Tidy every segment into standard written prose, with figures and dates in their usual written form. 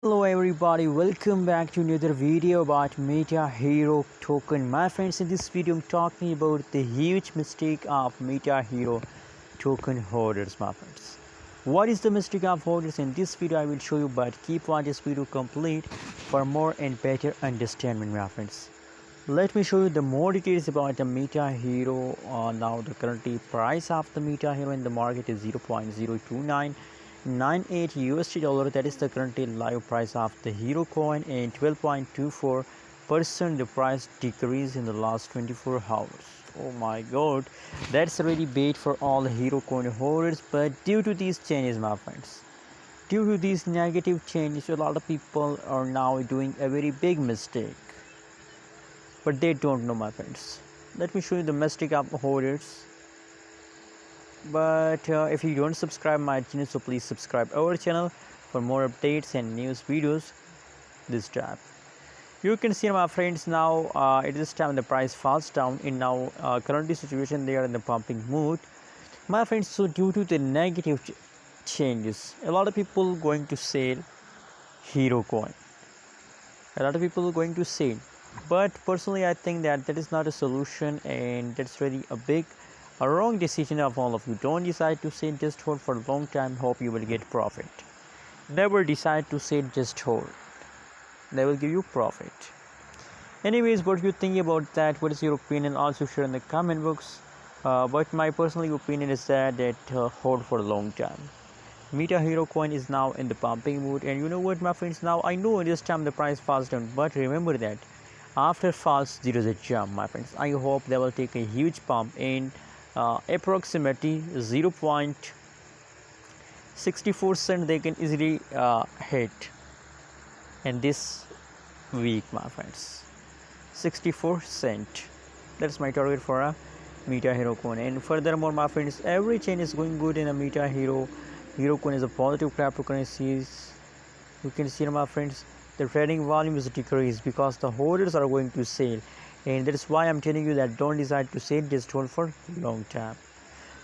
Hello everybody, welcome back to another video about Metahero token. My friends, in this video I'm talking about the huge mistake of Metahero token holders, my friends. What is the mistake of holders? In this video I will show you, but keep watching this video complete for more and better understanding, my friends. Let me show you the more details about the Metahero. Now the currently price of the Metahero in the market is 0.02998 USD dollar. That is the currently live price of the hero coin, and 12.24% the price decrease in the last 24 hours. Oh my god, that's really bad for all the hero coin holders. But due to these changes, my friends, due to these negative changes, a lot of people are now doing a very big mistake, but they don't know, my friends. Let me show you the mistake of holders. But if you don't subscribe my channel, so please subscribe our channel for more updates and news videos this time. You can see, my friends, now at this time the price falls down. In now currently situation they are in the pumping mood, my friends. So due to the negative changes, a lot of people going to sell hero coin, a lot of people going to sell. But personally I think that that is not a solution, and that's really a wrong decision of all of you. Don't decide to sell, just hold for a long time, hope you will get profit. Never decide to sell, just hold, they will give you profit. Anyways, what you think about that? What is your opinion? Also share in the comment box. But my personal opinion is that hold for a long time. Metahero coin is now in the pumping mood, and you know what, my friends, now I know this time the price falls down, but remember that after falls there is a jump, my friends. I hope they will take a huge pump in approximately 0.64 cent they can easily hit in this week, my friends. 64 cent, that's my target for a Metahero coin. And furthermore, my friends, every chain is going good in a Metahero coin is a positive cryptocurrencies. You can see, my friends, the trading volume is decreased because the holders are going to sell, and that is why I'm telling you that don't decide to sell, just hold for long time.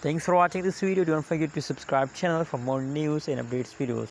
Thanks for watching this video. Don't forget to subscribe channel for more news and updates videos.